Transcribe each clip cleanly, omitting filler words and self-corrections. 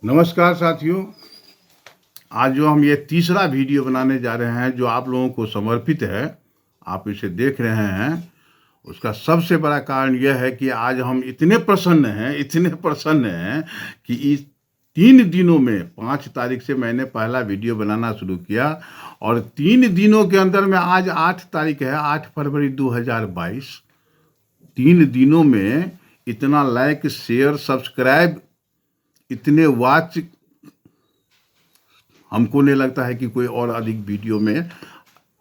नमस्कार साथियों। आज जो हम ये तीसरा वीडियो बनाने जा रहे हैं जो आप लोगों को समर्पित है, आप इसे देख रहे हैं, उसका सबसे बड़ा कारण यह है कि आज हम इतने प्रसन्न हैं कि इस 3 दिनों में 5 तारीख से मैंने पहला वीडियो बनाना शुरू किया और 3 दिनों के अंदर में आज 8 तारीख है, 8 फरवरी 2022। 3 दिनों में इतना लाइक, शेयर, सब्सक्राइब, इतने वॉच हमको नहीं लगता है कि कोई और अधिक वीडियो में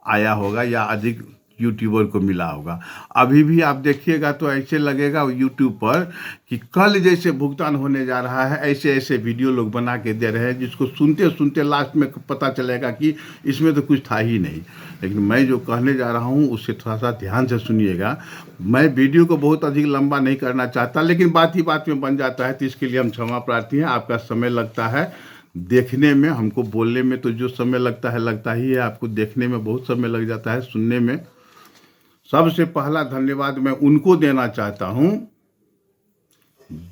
आया होगा या अधिक यूट्यूबर को मिला होगा। अभी भी आप देखिएगा तो ऐसे लगेगा यूट्यूब पर कि कल जैसे भुगतान होने जा रहा है, ऐसे ऐसे वीडियो लोग बना के दे रहे हैं जिसको सुनते सुनते लास्ट में पता चलेगा कि इसमें तो कुछ था ही नहीं। लेकिन मैं जो कहने जा रहा हूँ उससे थोड़ा सा ध्यान से सुनिएगा। मैं वीडियो को बहुत अधिक लंबा नहीं करना चाहता, लेकिन बात ही बात में बन जाता है, तो इसके लिए हम क्षमा प्रार्थी हैं। आपका समय लगता है देखने में, हमको बोलने में तो जो समय लगता ही है, आपको देखने में बहुत समय लग जाता है, सुनने में। सबसे पहला धन्यवाद मैं उनको देना चाहता हूं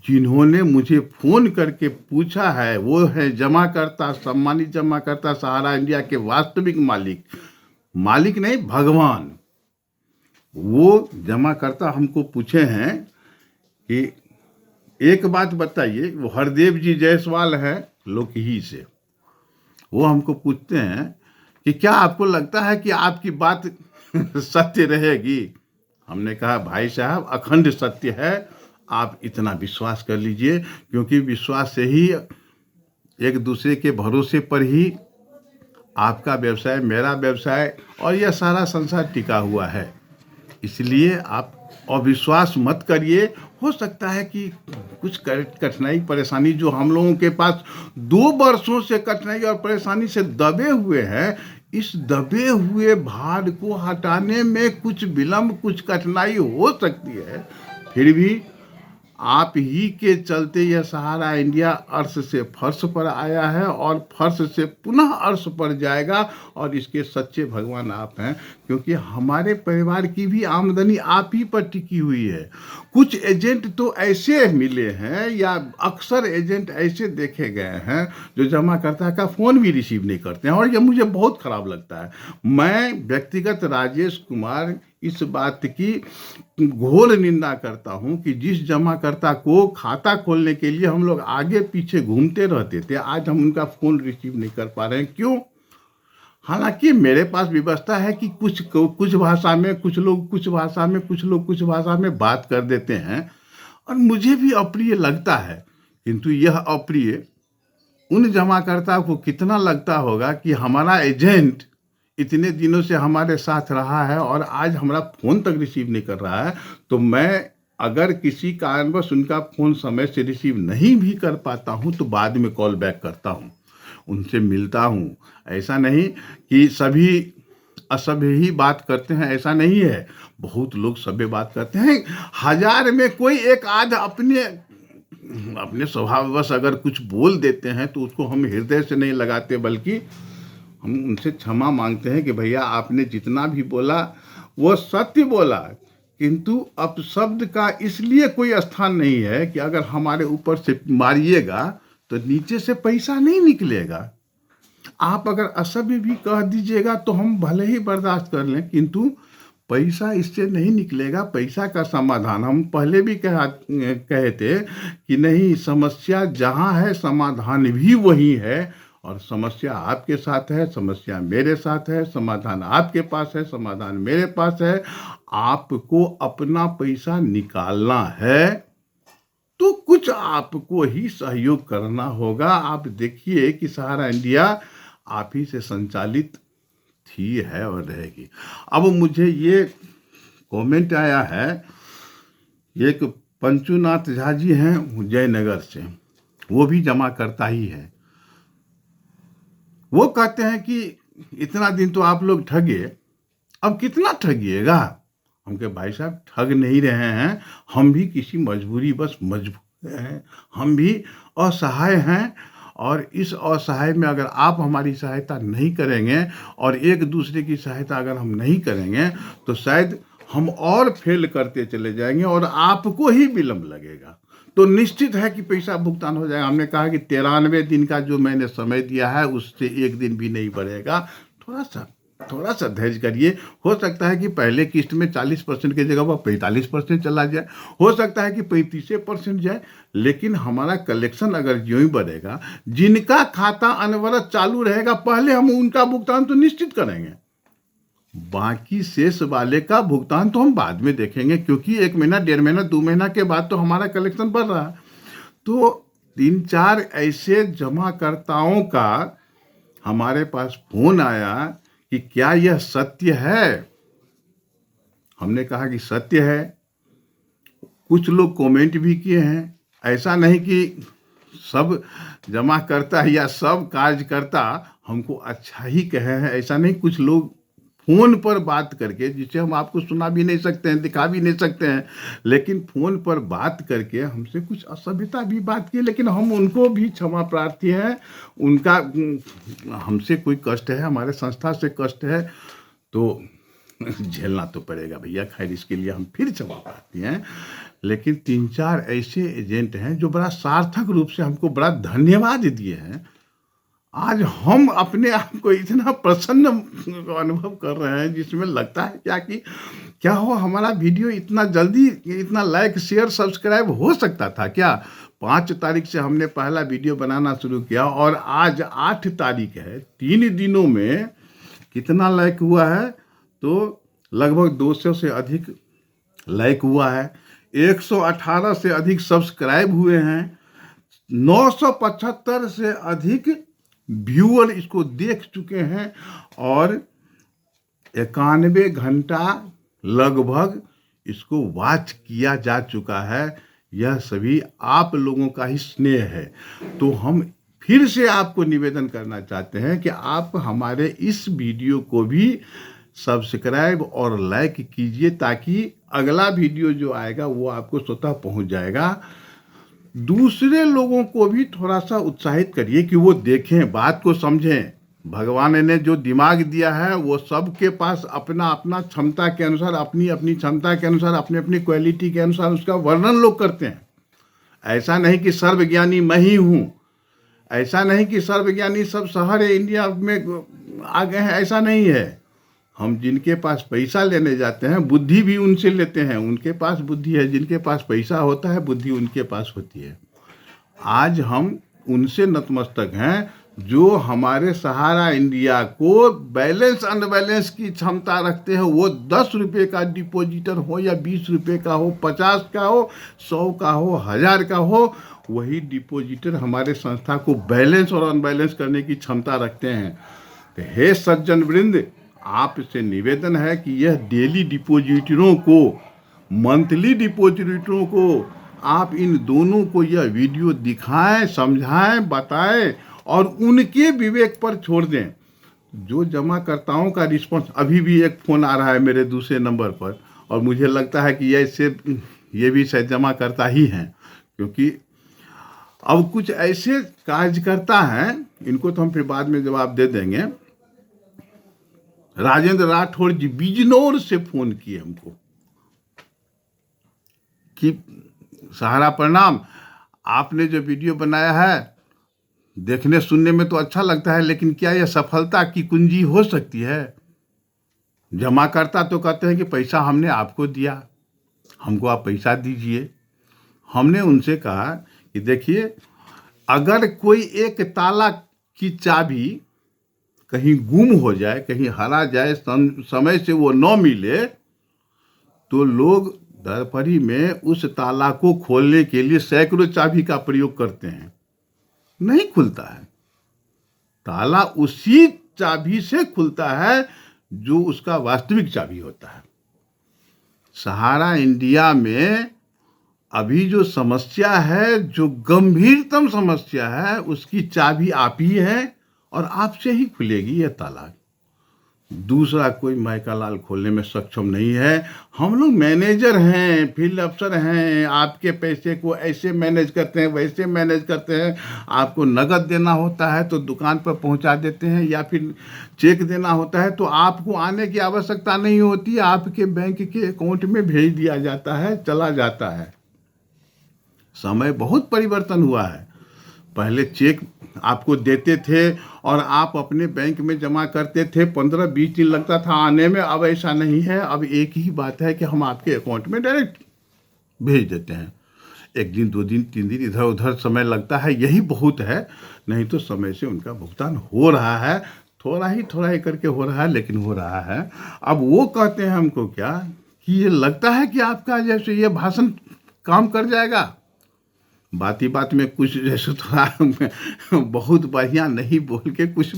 जिन्होंने मुझे फोन करके पूछा है। वो है जमाकर्ता, सम्मानित जमाकर्ता, सहारा इंडिया के वास्तविक मालिक नहीं, भगवान। वो जमाकर्ता हमको पूछे हैं कि एक बात बताइए, वो हरदेव जी जायसवाल है लोकही से। वो हमको पूछते हैं कि क्या आपको लगता है कि आपकी बात सत्य रहेगी? हमने कहा भाई साहब, अखंड सत्य है, आप इतना विश्वास कर लीजिए, क्योंकि विश्वास से ही, एक दूसरे के भरोसे पर ही आपका व्यवसाय, मेरा व्यवसाय और यह सारा संसार टिका हुआ है। इसलिए आप अविश्वास मत करिए। हो सकता है कि कुछ कठिनाई परेशानी जो हम लोगों के पास 2 वर्षों से कठिनाई और परेशानी से दबे हुए हैं, इस दबे हुए भार को हटाने में कुछ विलम्ब, कुछ कठिनाई हो सकती है। फिर भी आप ही के चलते यह सहारा इंडिया अर्श से फर्श पर आया है और फर्श से पुनः अर्श पर जाएगा, और इसके सच्चे भगवान आप हैं, क्योंकि हमारे परिवार की भी आमदनी आप ही पर टिकी हुई है। कुछ एजेंट तो ऐसे मिले हैं, या अक्सर एजेंट ऐसे देखे गए हैं जो जमाकर्ता का फ़ोन भी रिसीव नहीं करते हैं, और यह मुझे बहुत ख़राब लगता है। मैं व्यक्तिगत राजेश कुमार इस बात की घोर निंदा करता हूं कि जिस जमाकर्ता को खाता खोलने के लिए हम लोग आगे पीछे घूमते रहते थे, आज हम उनका फ़ोन रिसीव नहीं कर पा रहे हैं। क्यों? हालांकि मेरे पास व्यवस्था है कि कुछ भाषा में कुछ लोग, कुछ भाषा में कुछ लोग, कुछ भाषा में बात कर देते हैं, और मुझे भी अप्रिय लगता है। किंतु यह अप्रिय उन जमाकर्ता को कितना लगता होगा कि हमारा एजेंट इतने दिनों से हमारे साथ रहा है और आज हमारा फ़ोन तक रिसीव नहीं कर रहा है। तो मैं अगर किसी कारणवश उनका फ़ोन समय से रिसीव नहीं भी कर पाता हूं, तो बाद में कॉल बैक करता हूं, उनसे मिलता हूं। ऐसा नहीं कि सभी असभ्य ही बात करते हैं, ऐसा नहीं है। बहुत लोग सभ्य बात करते हैं। 1000 में कोई एक आध अपने स्वभाववश अगर कुछ बोल देते हैं तो उसको हम हृदय से नहीं लगाते, बल्कि हम उनसे क्षमा मांगते हैं कि भैया आपने जितना भी बोला वो सत्य बोला, किंतु अपशब्द का इसलिए कोई स्थान नहीं है कि अगर हमारे ऊपर से मारिएगा तो नीचे से पैसा नहीं निकलेगा। आप अगर असभ्य भी कह दीजिएगा तो हम भले ही बर्दाश्त कर लें, किंतु पैसा इससे नहीं निकलेगा। पैसा का समाधान हम पहले भी कहे थे कि नहीं, समस्या जहाँ है समाधान भी वही है। और समस्या आपके साथ है, समस्या मेरे साथ है, समाधान आपके पास है, समाधान मेरे पास है। आपको अपना पैसा निकालना है तो कुछ आपको ही सहयोग करना होगा। आप देखिए कि सहारा इंडिया आप ही से संचालित थी, है और रहेगी। अब मुझे ये कमेंट आया है, एक पंचुनाथ झा जी हैं जयनगर से, वो भी जमा करता ही है। वो कहते हैं कि इतना दिन तो आप लोग ठगे, अब कितना ठगिएगा? हम कहे भाई साहब, ठग नहीं रहे हैं, हम भी किसी मजबूरी बस मजबूर हैं, हम भी असहाय हैं। और इस असहाय में अगर आप हमारी सहायता नहीं करेंगे और एक दूसरे की सहायता अगर हम नहीं करेंगे, तो शायद हम और फेल करते चले जाएंगे और आपको ही विलम्ब लगेगा। तो निश्चित है कि पैसा भुगतान हो जाएगा। हमने कहा कि 93 दिन का जो मैंने समय दिया है उससे एक दिन भी नहीं बढ़ेगा। थोड़ा सा धैर्य करिए। हो सकता है कि पहले किस्त में 40% की जगह पर 45% चला जाए, हो सकता है कि 35% जाए, लेकिन हमारा कलेक्शन अगर यूं ही बढ़ेगा, जिनका खाता अनवरत चालू रहेगा पहले हम उनका भुगतान तो निश्चित करेंगे, बाकी शेष वाले का भुगतान तो हम बाद में देखेंगे, क्योंकि 1 महीना 1.5 महीना 2 महीना के बाद तो हमारा कलेक्शन बढ़ रहा है। तो 3-4 ऐसे जमाकर्ताओं का हमारे पास फोन आया कि क्या यह सत्य है। हमने कहा कि सत्य है। कुछ लोग कमेंट भी किए हैं। ऐसा नहीं कि सब जमाकर्ता या सब कार्यकर्ता हमको अच्छा ही कहे हैं, ऐसा नहीं। कुछ लोग फ़ोन पर बात करके, जिसे हम आपको सुना भी नहीं सकते हैं, दिखा भी नहीं सकते हैं, लेकिन फ़ोन पर बात करके हमसे कुछ असभ्यता भी बात की, लेकिन हम उनको भी क्षमा प्रार्थी हैं। उनका हमसे कोई कष्ट है, हमारे संस्था से कष्ट है तो झेलना तो पड़ेगा भैया। खैर, इसके लिए हम फिर क्षमा प्रार्थी हैं। लेकिन 3-4 ऐसे एजेंट हैं जो बड़ा सार्थक रूप से हमको बड़ा धन्यवाद दिए हैं। आज हम अपने आप को इतना प्रसन्न अनुभव कर रहे हैं, जिसमें लगता है क्या हो, हमारा वीडियो इतना जल्दी, इतना लाइक शेयर सब्सक्राइब हो सकता था क्या। 5 तारीख से हमने पहला वीडियो बनाना शुरू किया और आज 8 तारीख है। 3 दिनों में कितना लाइक हुआ है, तो लगभग 200 से अधिक लाइक हुआ है, 118 से अधिक सब्सक्राइब हुए हैं, 975 से अधिक व्यूअर इसको देख चुके हैं और 91 घंटा लगभग इसको वॉच किया जा चुका है। यह सभी आप लोगों का ही स्नेह है। तो हम फिर से आपको निवेदन करना चाहते हैं कि आप हमारे इस वीडियो को भी सब्सक्राइब और लाइक कीजिए, ताकि अगला वीडियो जो आएगा वो आपको स्वतः पहुंच जाएगा। दूसरे लोगों को भी थोड़ा सा उत्साहित करिए कि वो देखें, बात को समझें। भगवान ने जो दिमाग दिया है वो सबके पास अपना अपना क्षमता के अनुसार, अपनी अपनी क्षमता के अनुसार, अपनी अपनी क्वालिटी के अनुसार उसका वर्णन लोग करते हैं। ऐसा नहीं कि सर्वज्ञानी मैं ही हूँ, ऐसा नहीं कि सर्वज्ञानी सब शहर इंडिया में आ गए हैं, ऐसा नहीं है। हम जिनके पास पैसा लेने जाते हैं, बुद्धि भी उनसे लेते हैं। उनके पास बुद्धि है, जिनके पास पैसा होता है बुद्धि उनके पास होती है। आज हम उनसे नतमस्तक हैं जो हमारे सहारा इंडिया को बैलेंस अनबैलेंस की क्षमता रखते हैं। वो 10 रुपये का डिपॉजिटर हो या 20 रुपये का हो, 50 का हो, 100 का हो, 1000 का हो, वही डिपॉजिटर हमारे संस्था को बैलेंस और अनबैलेंस करने की क्षमता रखते हैं। तो हे सज्जन वृंद, आपसे निवेदन है कि यह डेली डिपॉजिटरों को, मंथली डिपॉजिटरों को, आप इन दोनों को यह वीडियो दिखाएं, समझाएं, बताएं और उनके विवेक पर छोड़ दें। जो जमाकर्ताओं का रिस्पॉन्स, अभी भी एक फ़ोन आ रहा है मेरे दूसरे नंबर पर, और मुझे लगता है कि ये भी शायद जमाकर्ता ही हैं, क्योंकि अब कुछ ऐसे कार्यकर्ता हैं, इनको तो हम फिर बाद में जवाब दे देंगे। राजेंद्र राठौड़ जी बिजनौर से फोन किए हमको कि सहारा प्रणाम, आपने जो वीडियो बनाया है देखने सुनने में तो अच्छा लगता है, लेकिन क्या यह सफलता की कुंजी हो सकती है। जमाकर्ता तो कहते हैं कि पैसा हमने आपको दिया, हमको आप पैसा दीजिए। हमने उनसे कहा कि देखिए, अगर कोई एक ताला की चाबी कहीं गुम हो जाए, कहीं हरा जाए, समय से वो न मिले, तो लोग दरपरी में उस ताला को खोलने के लिए सैकड़ों चाबी का प्रयोग करते हैं, नहीं खुलता है। ताला उसी चाबी से खुलता है जो उसका वास्तविक चाबी होता है। सहारा इंडिया में अभी जो समस्या है, जो गंभीरतम समस्या है, उसकी चाबी आप ही है और आपसे ही खुलेगी यह ताला। दूसरा कोई माइका लाल खोलने में सक्षम नहीं है। हम लोग मैनेजर हैं, फील्ड अफसर हैं, आपके पैसे को ऐसे मैनेज करते हैं, वैसे मैनेज करते हैं। आपको नगद देना होता है तो दुकान पर पहुंचा देते हैं, या फिर चेक देना होता है तो आपको आने की आवश्यकता नहीं होती, आपके बैंक के अकाउंट में भेज दिया जाता है, चला जाता है। समय बहुत परिवर्तन हुआ है। पहले चेक आपको देते थे और आप अपने बैंक में जमा करते थे, 15-20 दिन लगता था आने में। अब ऐसा नहीं है, अब एक ही बात है कि हम आपके अकाउंट में डायरेक्ट भेज देते हैं। 1 दिन 2 दिन 3 दिन इधर उधर समय लगता है, यही बहुत है। नहीं तो समय से उनका भुगतान हो रहा है, थोड़ा ही करके हो रहा है, लेकिन हो रहा है। अब वो कहते हैं हमको क्या कि ये लगता है कि आपका जैसे ये भाषण काम कर जाएगा। बात ही बात में कुछ जैसे थोड़ा बहुत बढ़िया नहीं बोल के कुछ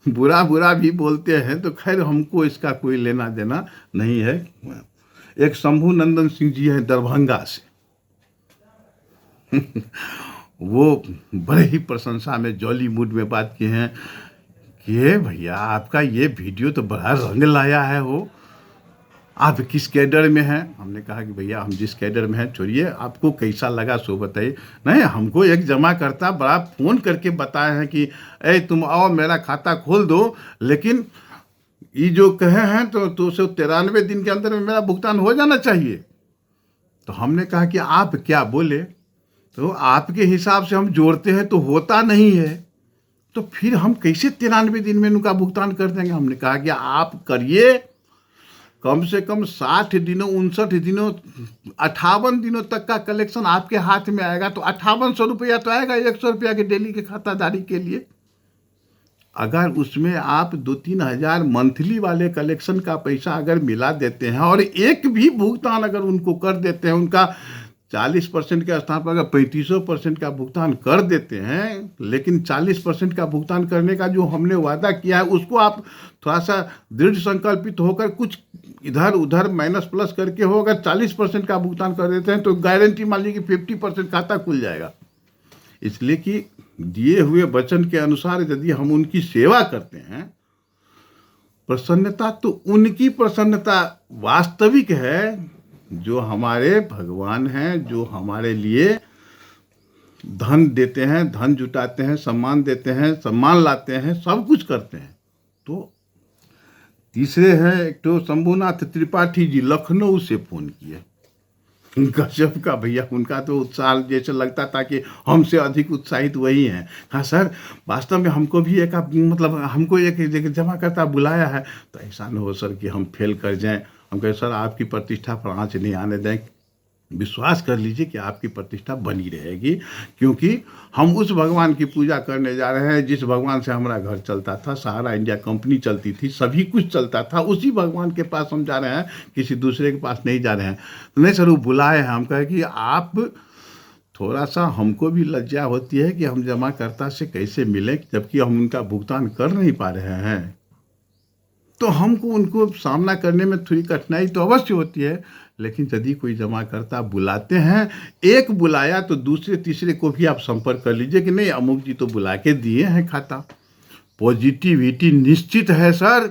बुरा बुरा भी बोलते हैं, तो खैर हमको इसका कोई लेना देना नहीं है। एक शंभू नंदन सिंह जी हैं दरभंगा से, वो बड़े ही प्रशंसा में जॉली मूड में बात किए हैं कि ये भैया आपका ये वीडियो तो बड़ा रंग लाया है, हो आप किस कैडर में हैं। हमने कहा कि भैया हम जिस कैडर में हैं छोड़िए, आपको कैसा लगा सो बताइए। नहीं, हमको एक जमा करता बड़ा फ़ोन करके बताए हैं कि ए तुम आओ मेरा खाता खोल दो, लेकिन ये जो कहे हैं तो 293 दिन के अंदर में मेरा भुगतान हो जाना चाहिए। तो हमने कहा कि आप क्या बोले, तो आपके हिसाब से हम जोड़ते हैं तो होता नहीं है, तो फिर हम कैसे 93 दिन में उनका भुगतान कर देंगे। हमने कहा कि आप करिए, कम से कम 60 दिनों 59 दिनों 58 दिनों तक का कलेक्शन आपके हाथ में आएगा, तो 5800 रुपया तो आएगा 100 रुपया के डेली के खातादारी के लिए। अगर उसमें आप 2-3 हज़ार मंथली वाले कलेक्शन का पैसा अगर मिला देते हैं और एक भी भुगतान अगर उनको कर देते हैं, उनका 40% के स्थान पर अगर 35% का भुगतान कर देते हैं, लेकिन 40% का भुगतान करने का जो हमने वादा किया है उसको आप थोड़ा सा दृढ़ संकल्पित होकर कुछ इधर उधर माइनस प्लस करके हो, अगर 40% का भुगतान कर देते हैं तो गारंटी मान लीजिए कि 50% खाता खुल जाएगा। इसलिए कि दिए हुए वचन के अनुसार यदि हम उनकी सेवा करते हैं, प्रसन्नता तो उनकी प्रसन्नता वास्तविक है, जो हमारे भगवान हैं, जो हमारे लिए धन देते हैं, धन जुटाते हैं, सम्मान देते हैं, सम्मान लाते हैं, सब कुछ करते हैं। तो तीसरे हैं एक तो शंभुनाथ त्रिपाठी जी, लखनऊ से फ़ोन किए। गजब का भैया, उनका तो उत्साह जैसे लगता था कि हमसे अधिक उत्साहित वही हैं। हाँ सर, वास्तव में हमको भी एक मतलब हमको एक जमा करता बुलाया है, तो ऐसा न हो सर कि हम फेल कर जाएं। हम कहे सर आपकी प्रतिष्ठा पर आँच नहीं आने दें, विश्वास कर लीजिए कि आपकी प्रतिष्ठा बनी रहेगी, क्योंकि हम उस भगवान की पूजा करने जा रहे हैं जिस भगवान से हमारा घर चलता था, सहारा इंडिया कंपनी चलती थी, सभी कुछ चलता था, उसी भगवान के पास हम जा रहे हैं, किसी दूसरे के पास नहीं जा रहे हैं। तो नहीं सर, वो बुलाए हैं। हम कहे कि आप थोड़ा सा, हमको भी लज्जा होती है कि हम जमाकर्ता से कैसे मिलें जबकि हम उनका भुगतान कर नहीं पा रहे हैं, तो हमको उनको सामना करने में थोड़ी कठिनाई तो अवश्य होती है। लेकिन यदि कोई जमाकर्ता बुलाते हैं, एक बुलाया तो दूसरे तीसरे को भी आप संपर्क कर लीजिए कि नहीं अमुक जी तो बुला के दिए हैं खाता। पॉजिटिविटी निश्चित है सर,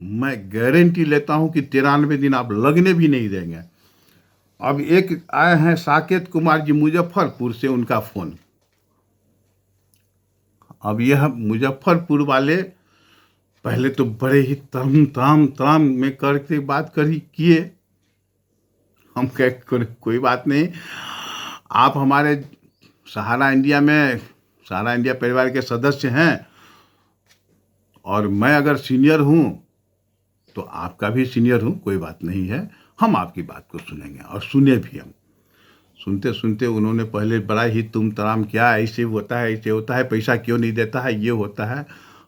मैं गारंटी लेता हूं कि 93 दिन आप लगने भी नहीं देंगे। अब एक आए हैं साकेत कुमार जी मुजफ्फरपुर से, उनका फ़ोन। अब यह मुजफ्फरपुर वाले पहले तो बड़े ही ताम में करके बात किए। हम कह कोई बात नहीं, आप हमारे सहारा इंडिया परिवार के सदस्य हैं, और मैं अगर सीनियर हूँ तो आपका भी सीनियर हूँ, कोई बात नहीं है, हम आपकी बात को सुनेंगे। और सुने भी हम। सुनते सुनते उन्होंने पहले बड़ा ही तुम तराम, क्या ऐसे होता है, पैसा क्यों नहीं देता है, ये होता है।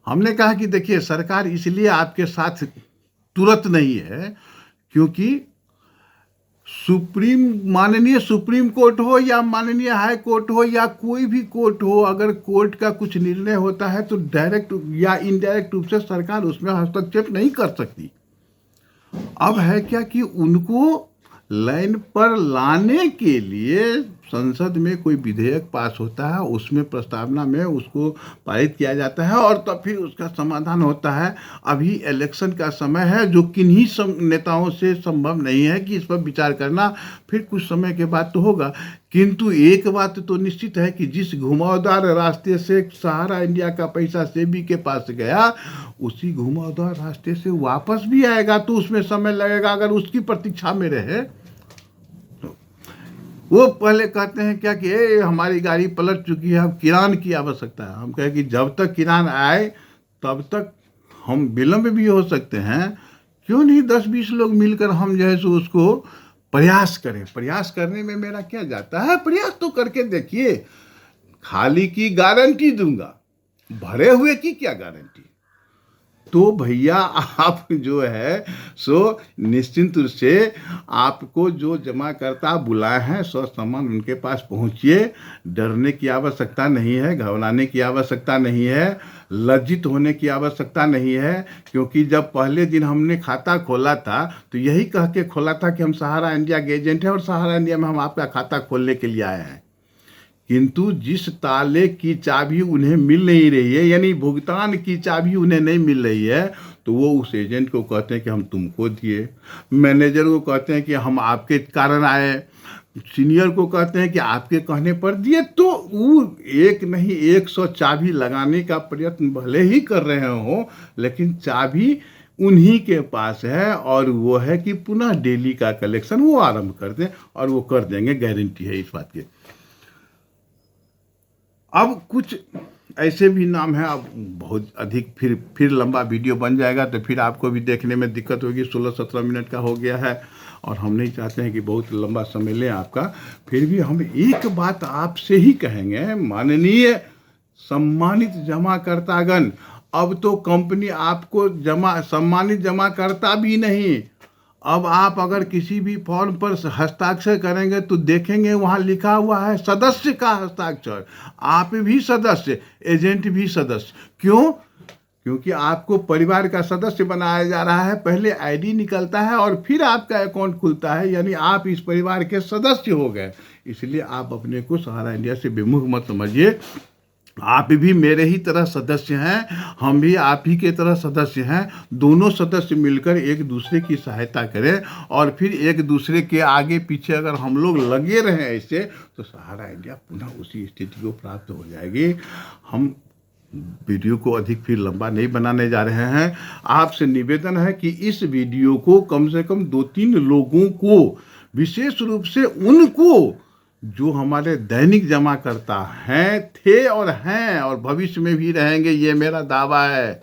हमने कहा कि देखिए, सरकार इसलिए आपके साथ तुरंत नहीं है क्योंकि माननीय सुप्रीम कोर्ट हो या माननीय हाई कोर्ट हो या कोई भी कोर्ट हो, अगर कोर्ट का कुछ निर्णय होता है तो डायरेक्ट या इनडायरेक्ट रूप से सरकार उसमें हस्तक्षेप नहीं कर सकती। अब है क्या कि उनको लाइन पर लाने के लिए संसद में कोई विधेयक पास होता है, उसमें प्रस्तावना में उसको पारित किया जाता है और तब फिर उसका समाधान होता है। अभी इलेक्शन का समय है, जो किन्हीं नेताओं से संभव नहीं है कि इस पर विचार करना, फिर कुछ समय के बाद तो होगा। किंतु एक बात तो निश्चित है कि जिस घुमावदार रास्ते से सहारा इंडिया का पैसा सेबी के पास गया, उसी घुमावदार रास्ते से वापस भी आएगा, तो उसमें समय लगेगा। अगर उसकी प्रतीक्षा में रहे वो पहले कहते हैं क्या कि हमारी गाड़ी पलट चुकी है, अब किरान की आवश्यकता है। हम कहें कि जब तक किरान आए तब तक हम विलम्ब भी हो सकते हैं, क्यों नहीं 10-20 लोग मिलकर हम जो है सो उसको प्रयास करें। प्रयास करने में मेरा क्या जाता है, प्रयास तो करके देखिए। खाली की गारंटी दूंगा, भरे हुए की क्या गारंटी। तो भैया आप जो है सो निश्चिंत रूप से आपको जो जमाकर्ता बुलाए हैं ससम्मान उनके पास पहुंचिए। डरने की आवश्यकता नहीं है, घबराने की आवश्यकता नहीं है, लज्जित होने की आवश्यकता नहीं है। क्योंकि जब पहले दिन हमने खाता खोला था तो यही कह के खोला था कि हम सहारा इंडिया के एजेंट हैं और सहारा इंडिया में हम आपका खाता खोलने के लिए आए हैं। किंतु जिस ताले की चाबी उन्हें मिल नहीं रही है, यानी भुगतान की चाबी उन्हें नहीं मिल रही है, तो वो उस एजेंट को कहते हैं कि हम तुमको दिए, मैनेजर को कहते हैं कि हम आपके कारण आए, सीनियर को कहते हैं कि आपके कहने पर दिए। तो वो एक नहीं 100 चाबी लगाने का प्रयत्न भले ही कर रहे हो, लेकिन चाबी उन्हीं के पास है और वो है कि पुनः डेली का कलेक्शन वो आरंभ कर दें और वो कर देंगे, गारंटी है इस बात की। अब कुछ ऐसे भी नाम है, अब बहुत अधिक फिर लंबा वीडियो बन जाएगा तो फिर आपको भी देखने में दिक्कत होगी। 16-17 मिनट का हो गया है और हम नहीं चाहते हैं कि बहुत लंबा समय लें आपका। फिर भी हम एक बात आपसे ही कहेंगे, माननीय सम्मानित जमाकर्तागण, अब तो कंपनी आपको सम्मानित जमाकर्ता भी नहीं, अब आप अगर किसी भी फॉर्म पर हस्ताक्षर करेंगे तो देखेंगे वहाँ लिखा हुआ है सदस्य का हस्ताक्षर। आप भी सदस्य, एजेंट भी सदस्य। क्यों? क्योंकि आपको परिवार का सदस्य बनाया जा रहा है। पहले आईडी निकलता है और फिर आपका अकाउंट खुलता है, यानी आप इस परिवार के सदस्य हो गए। इसलिए आप अपने को सहारा इंडिया से विमुख मत समझिए। आप भी मेरे ही तरह सदस्य हैं, हम भी आप ही के तरह सदस्य हैं। दोनों सदस्य मिलकर एक दूसरे की सहायता करें और फिर एक दूसरे के आगे पीछे अगर हम लोग लगे रहें ऐसे, तो सहारा इंडिया पुनः उसी स्थिति को प्राप्त हो जाएगी। हम वीडियो को अधिक फिर लंबा नहीं बनाने जा रहे हैं। आपसे निवेदन है कि इस वीडियो को कम से कम 2-3 लोगों को, विशेष रूप से उनको जो हमारे दैनिक जमा करता हैं, थे और हैं और भविष्य में भी रहेंगे, ये मेरा दावा है,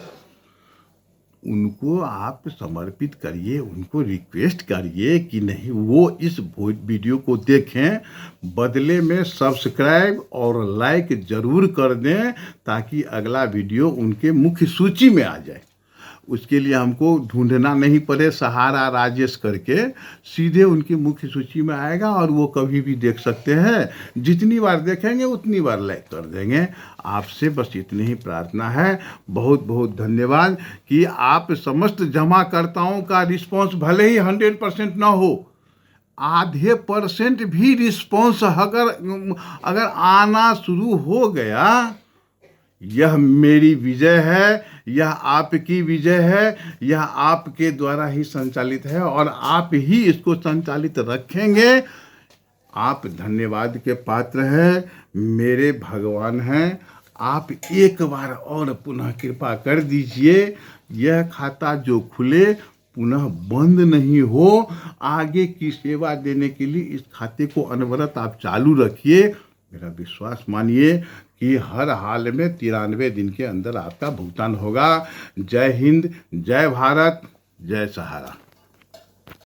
उनको आप समर्पित करिए, उनको रिक्वेस्ट करिए कि नहीं वो इस वीडियो को देखें, बदले में सब्सक्राइब और लाइक ज़रूर कर दें ताकि अगला वीडियो उनके मुख्य सूची में आ जाए। उसके लिए हमको ढूंढना नहीं पड़े सहारा राजेश करके, सीधे उनकी मुख्य सूची में आएगा और वो कभी भी देख सकते हैं। जितनी बार देखेंगे उतनी बार लाइक कर देंगे। आपसे बस इतनी ही प्रार्थना है। बहुत बहुत धन्यवाद कि आप समस्त जमाकर्ताओं का रिस्पॉन्स भले ही 100% ना हो, आधे % भी रिस्पॉन्स अगर आना शुरू हो गया, यह मेरी विजय है, यह आपकी विजय है, यह आपके द्वारा ही संचालित है और आप ही इसको संचालित रखेंगे। आप धन्यवाद के पात्र हैं, मेरे भगवान हैं। आप एक बार और पुनः कृपा कर दीजिए, यह खाता जो खुले पुनः बंद नहीं हो। आगे की सेवा देने के लिए इस खाते को अनवरत आप चालू रखिए। मेरा विश्वास मानिए कि हर हाल में 93 दिन के अंदर आपका भुगतान होगा। जय हिंद, जय भारत, जय सहारा।